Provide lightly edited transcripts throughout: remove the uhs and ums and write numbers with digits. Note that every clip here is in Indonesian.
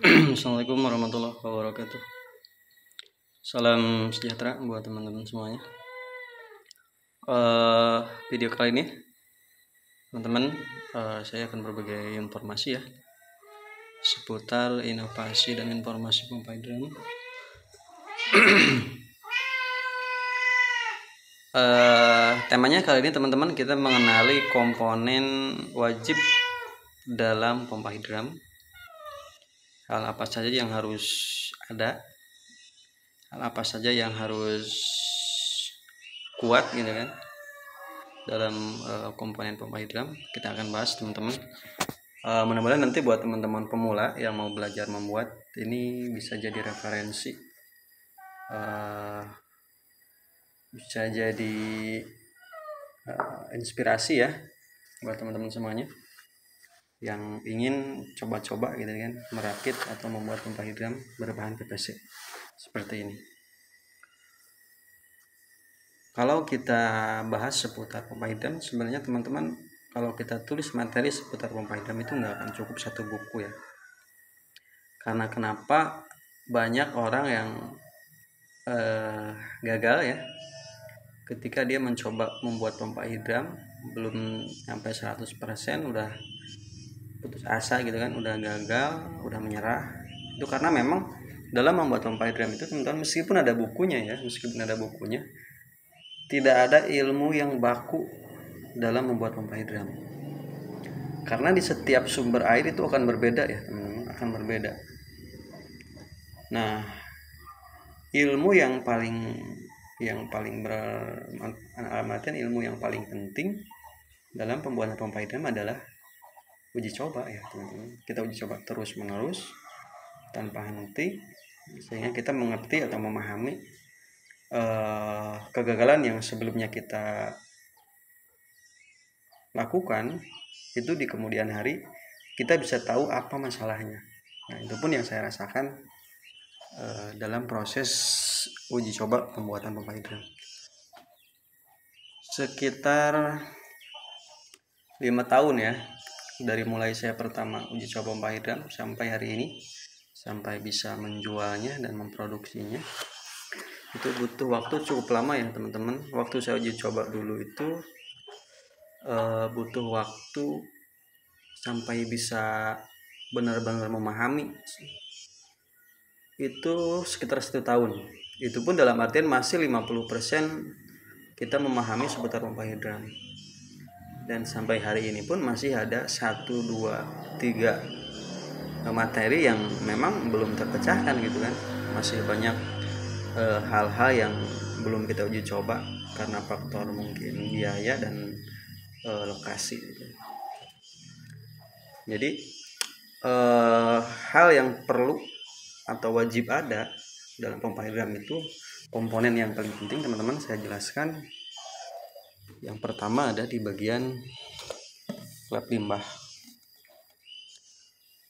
Assalamualaikum warahmatullahi wabarakatuh. Salam sejahtera buat teman-teman semuanya. Video kali ini, teman-teman, saya akan berbagi informasi ya seputar inovasi dan informasi pompa hidran. Temanya kali ini teman-teman, kita mengenali komponen wajib dalam pompa hidran. Hal apa saja yang harus ada, hal apa saja yang harus kuat gitu kan dalam komponen pompa hidran. Kita akan bahas teman-teman. Mudah-mudahan nanti buat teman-teman pemula yang mau belajar membuat ini bisa jadi referensi, bisa jadi inspirasi ya buat teman-teman semuanya yang ingin coba-coba gitu kan merakit atau membuat pompa hidran berbahan PVC seperti ini. Kalau kita bahas seputar pompa hidran, sebenarnya teman-teman, kalau kita tulis materi seputar pompa hidran itu nggak akan cukup satu buku ya. Karena kenapa? Banyak orang yang gagal ya ketika dia mencoba membuat pompa hidran, belum sampai 100% udah putus asa gitu kan, udah gagal, udah menyerah. Itu karena memang dalam membuat pompa hidran itu teman-teman, meskipun ada bukunya, tidak ada ilmu yang baku dalam membuat pompa hidran. Karena di setiap sumber air itu akan berbeda ya teman-teman, akan berbeda. Nah, ilmu yang paling ilmu yang paling penting dalam pembuatan pompa hidran adalah uji coba ya teman-teman. Kita uji coba terus menerus tanpa henti sehingga kita mengerti atau memahami kegagalan yang sebelumnya kita lakukan itu di kemudian hari kita bisa tahu apa masalahnya. Nah, itu pun yang saya rasakan dalam proses uji coba pembuatan pompa hidran. Sekitar 5 tahun ya dari mulai saya pertama uji coba pompa hidran sampai hari ini, sampai bisa menjualnya dan memproduksinya, itu butuh waktu cukup lama ya teman-teman. Waktu saya uji coba dulu itu butuh waktu sampai bisa benar-benar memahami itu sekitar 1 tahun. Itu pun dalam artian masih 50% kita memahami seputar pompa hidran. Dan sampai hari ini pun masih ada 1, 2, 3 materi yang memang belum terpecahkan gitu kan. Masih banyak hal-hal yang belum kita uji coba karena faktor mungkin biaya dan lokasi gitu. Jadi hal yang perlu atau wajib ada dalam pompa hidran itu komponen yang paling penting teman-teman, saya jelaskan. Yang pertama ada di bagian klep limbah.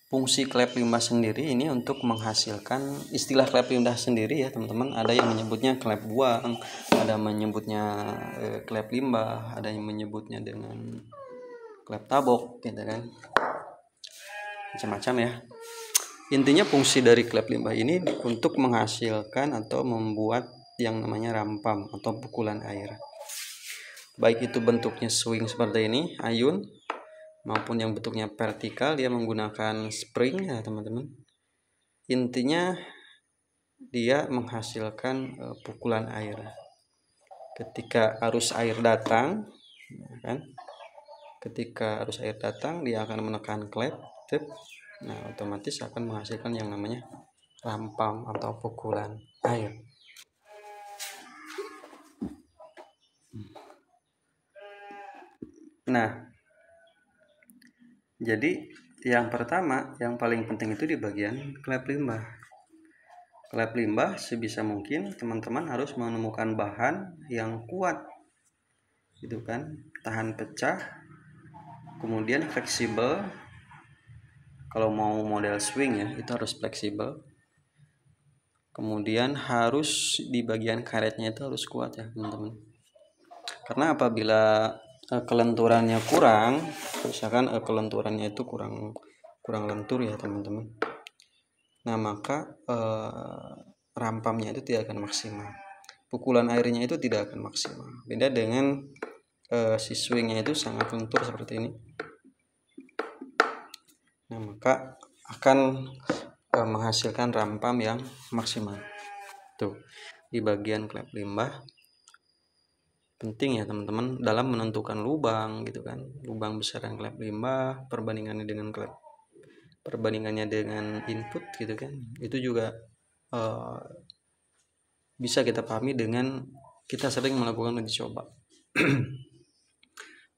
Fungsi klep limbah sendiri ini untuk menghasilkan, istilah klep limbah sendiri ya teman-teman, ada yang menyebutnya klep buang, ada menyebutnya klep limbah, ada yang menyebutnya dengan klep tabok gitu kan, macam-macam ya. Intinya fungsi dari klep limbah ini untuk menghasilkan atau membuat yang namanya rampam atau pukulan air. Baik itu bentuknya swing seperti ini, ayun, maupun yang bentuknya vertikal, dia menggunakan spring ya teman-teman. Intinya dia menghasilkan pukulan air. Ketika arus air datang, kan? Ketika arus air datang, dia akan menekan klep, nah otomatis akan menghasilkan yang namanya rampam atau pukulan air. Nah, jadi yang pertama, yang paling penting itu di bagian klep limbah. Klep limbah sebisa mungkin teman-teman harus menemukan bahan yang kuat, gitu kan, tahan pecah, kemudian fleksibel. Kalau mau model swing ya, itu harus fleksibel. Kemudian harus di bagian karetnya itu harus kuat ya teman-teman. Karena apabila kelenturannya kurang, misalkan kelenturannya itu kurang lentur ya teman-teman, Nah maka rampamnya itu tidak akan maksimal, pukulan airnya itu tidak akan maksimal. Beda dengan si swingnya itu sangat lentur seperti ini. Nah maka akan menghasilkan rampam yang maksimal. Tuh di bagian klep limbah penting ya teman-teman dalam menentukan lubang gitu kan, lubang besaran klep limbah perbandingannya dengan input gitu kan, itu juga bisa kita pahami dengan kita sering melakukan uji coba.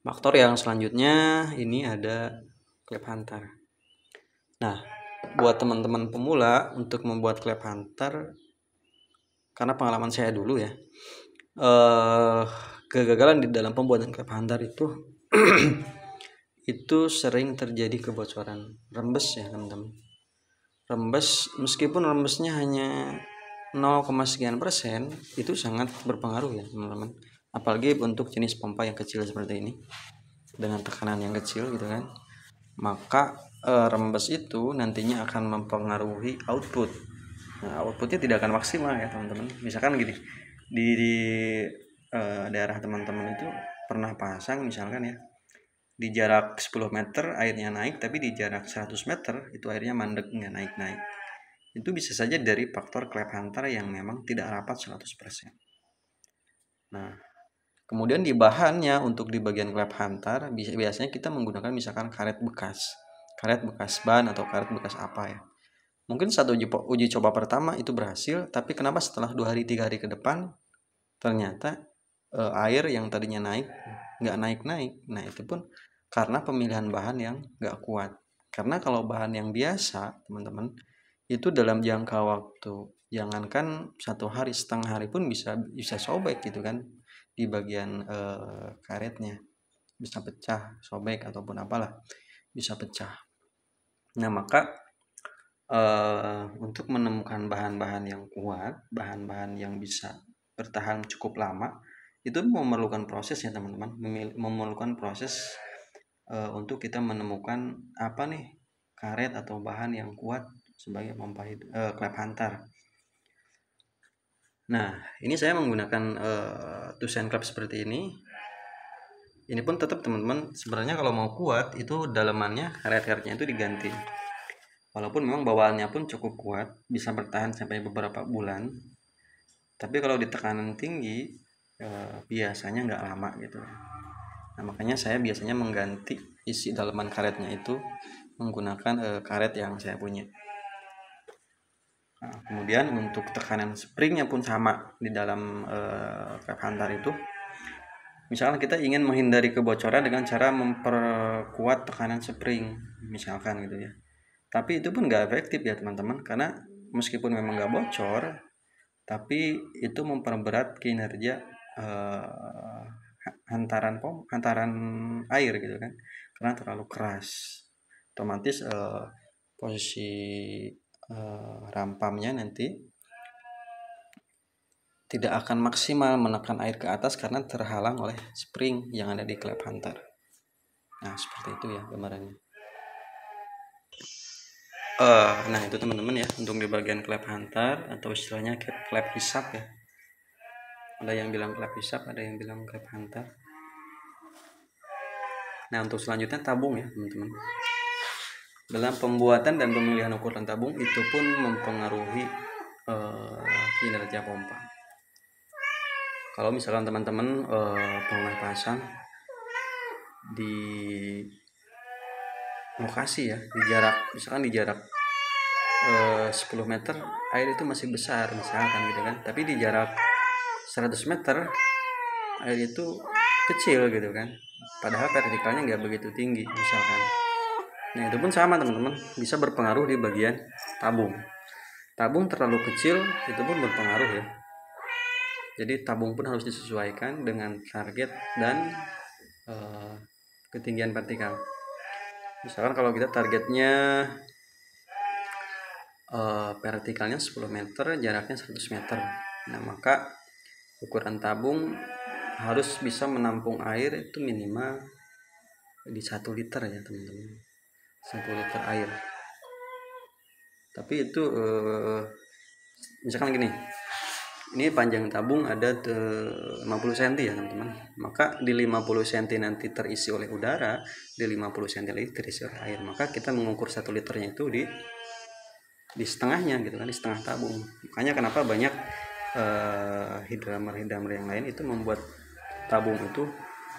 Faktor yang selanjutnya ini ada klep hantar. Nah buat teman-teman pemula untuk membuat klep hantar, karena pengalaman saya dulu ya, kegagalan di dalam pembuatan klep hantar itu itu sering terjadi kebocoran rembes ya teman-teman. Rembes, meskipun rembesnya hanya 0, sekian persen, itu sangat berpengaruh ya teman-teman, apalagi untuk jenis pompa yang kecil seperti ini dengan tekanan yang kecil gitu kan. Maka rembes itu nantinya akan mempengaruhi output. Nah, outputnya tidak akan maksimal ya teman-teman. Misalkan gini, di daerah teman-teman itu pernah pasang misalkan ya, di jarak 10 meter airnya naik, tapi di jarak 100 meter itu airnya mandek, nggak naik-naik. Itu bisa saja dari faktor klep hantar yang memang tidak rapat 100%. Nah kemudian di bahannya, untuk di bagian klep hantar biasanya kita menggunakan misalkan karet bekas ban atau karet bekas apa ya. Mungkin satu uji coba pertama itu berhasil, tapi kenapa setelah 2 hari 3 hari ke depan ternyata air yang tadinya naik nggak naik-naik. Nah itu pun karena pemilihan bahan yang nggak kuat. Karena kalau bahan yang biasa teman-teman, itu dalam jangka waktu jangankan 1 hari, setengah hari pun bisa sobek gitu kan, di bagian karetnya bisa pecah, sobek ataupun apalah, bisa pecah. Nah maka untuk menemukan bahan-bahan yang kuat, bahan-bahan yang bisa bertahan cukup lama, itu memerlukan proses ya teman-teman, memerlukan proses untuk kita menemukan apa nih karet atau bahan yang kuat sebagai pompa klep hantar. Nah ini saya menggunakan tusen klep seperti ini. Ini pun tetap teman-teman, sebenarnya kalau mau kuat itu dalemannya karet-karetnya itu diganti. Walaupun memang bawaannya pun cukup kuat, bisa bertahan sampai beberapa bulan, tapi kalau di tekanan tinggi biasanya nggak lama gitu. Nah makanya saya biasanya mengganti isi daleman karetnya itu menggunakan karet yang saya punya. Nah, kemudian untuk tekanan springnya pun sama di dalam klep hantar itu. Misalkan kita ingin menghindari kebocoran dengan cara memperkuat tekanan spring misalkan gitu ya, tapi itu pun nggak efektif ya teman-teman, karena meskipun memang nggak bocor, tapi itu memperberat kinerja hantaran air gitu kan, karena terlalu keras. Otomatis posisi rampamnya nanti tidak akan maksimal menekan air ke atas karena terhalang oleh spring yang ada di klep hantar. Nah seperti itu ya gambarannya. Nah itu teman-teman ya, untuk di bagian klep hantar atau istilahnya klep hisap ya. Ada yang bilang klep hisap, ada yang bilang klep hantar. Nah untuk selanjutnya tabung ya teman-teman. Dalam pembuatan dan pemilihan ukuran tabung itu pun mempengaruhi kinerja pompa. Kalau misalkan teman-teman pernah pasang di lokasi ya, di jarak misalkan di jarak 10 meter air itu masih besar misalkan gitu kan, tapi di jarak 100 meter air itu kecil gitu kan, padahal vertikalnya nggak begitu tinggi misalkan. Nah itu pun sama teman-teman, bisa berpengaruh di bagian tabung. Tabung terlalu kecil itu pun berpengaruh ya. Jadi tabung pun harus disesuaikan dengan target dan ketinggian vertikal. Misalkan kalau kita targetnya vertikalnya 10 meter, jaraknya 100 meter. Nah maka ukuran tabung harus bisa menampung air itu minimal di 1 liter ya teman-teman, 1 liter air. Tapi itu misalkan gini, ini panjang tabung ada 50 cm ya teman-teman, maka di 50 cm nanti terisi oleh udara, di 50 cm lagi terisi oleh air, maka kita mengukur 1 liternya itu di setengahnya gitu kan, di setengah tabung. Makanya kenapa banyak hidromer yang lain itu membuat tabung itu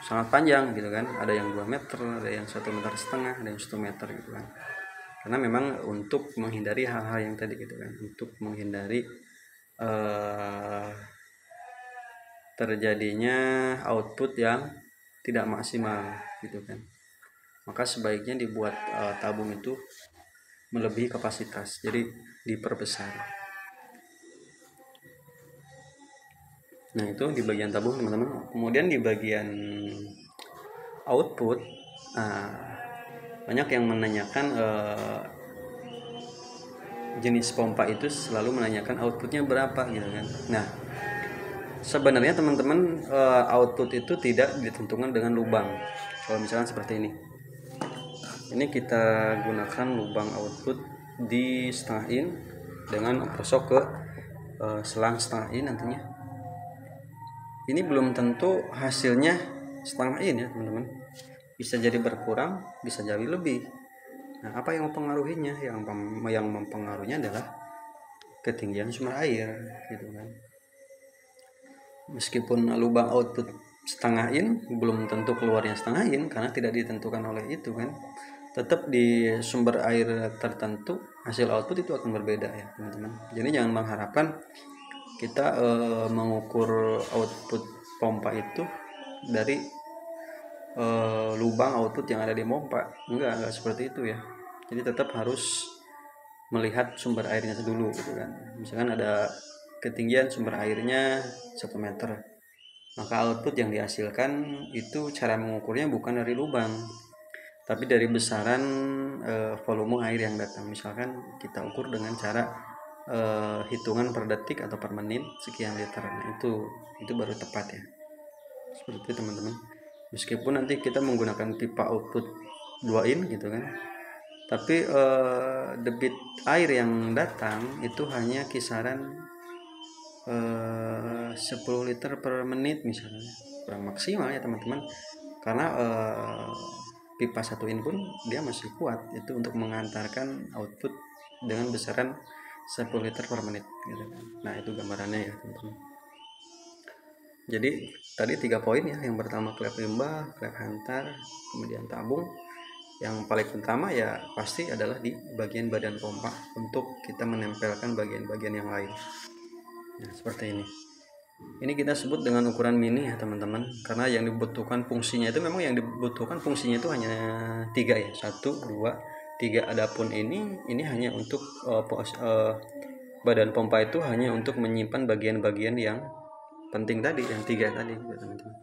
sangat panjang gitu kan, ada yang 2 meter, ada yang 1,5 meter, ada yang 1 meter gitu kan, karena memang untuk menghindari hal-hal yang tadi gitu kan, untuk menghindari terjadinya output yang tidak maksimal gitu kan. Maka sebaiknya dibuat tabung itu melebihi kapasitas, jadi diperbesar. Nah itu di bagian tabung teman-teman. Kemudian di bagian output, banyak yang menanyakan jenis pompa itu selalu menanyakan outputnya berapa gitu kan. Nah sebenarnya teman-teman, output itu tidak ditentukan dengan lubang. Kalau misalkan seperti ini kita gunakan lubang output di setengah in dengan gosok ke selang setengah in nantinya. Ini belum tentu hasilnya setengah in ya teman-teman, bisa jadi berkurang, bisa jadi lebih. Nah apa yang mempengaruhinya? Yang mempengaruhinya adalah ketinggian sumber air gitu kan. Meskipun lubang output setengah in, belum tentu keluarnya setengah in karena tidak ditentukan oleh itu kan. Tetap di sumber air tertentu hasil output itu akan berbeda ya teman-teman. Jadi jangan mengharapkan kita mengukur output pompa itu dari lubang output yang ada di pompa. Enggak seperti itu ya. Jadi tetap harus melihat sumber airnya dulu gitu kan. Misalkan ada ketinggian sumber airnya 1 meter, maka output yang dihasilkan itu cara mengukurnya bukan dari lubang, tapi dari besaran volume air yang datang. Misalkan kita ukur dengan cara hitungan per detik atau per menit sekian liter. Nah itu baru tepat ya, seperti itu teman-teman. Meskipun nanti kita menggunakan pipa output 2 in gitu kan, tapi debit air yang datang itu hanya kisaran 10 liter per menit misalnya, kurang maksimal ya teman-teman, karena pipa 1 in pun dia masih kuat itu untuk mengantarkan output dengan besaran 10 liter per menit gitu kan. Nah itu gambarannya ya teman-teman. Jadi tadi 3 poin ya. Yang pertama klep limbah, klep hantar, kemudian tabung. Yang paling utama ya pasti adalah di bagian badan pompa untuk kita menempelkan bagian-bagian yang lain. Nah seperti ini. Ini kita sebut dengan ukuran mini ya teman-teman, karena yang dibutuhkan fungsinya itu memang yang dibutuhkan fungsinya itu hanya 3 ya, 1, 2, 3. Adapun ini hanya untuk badan pompa itu hanya untuk menyimpan bagian-bagian yang penting tadi, yang 3 tadi ya teman-teman.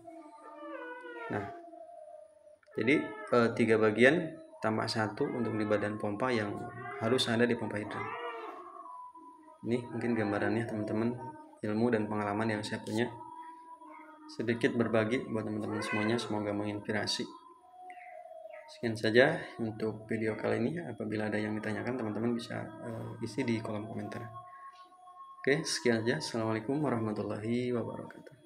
Nah jadi 3 bagian tambah 1 untuk di badan pompa yang harus ada di pompa hidran. Ini mungkin gambarannya teman-teman, ilmu dan pengalaman yang saya punya, sedikit berbagi buat teman-teman semuanya, semoga menginspirasi. Sekian saja untuk video kali ini. Apabila ada yang ditanyakan teman-teman bisa isi di kolom komentar. Oke, sekian saja. Assalamualaikum warahmatullahi wabarakatuh.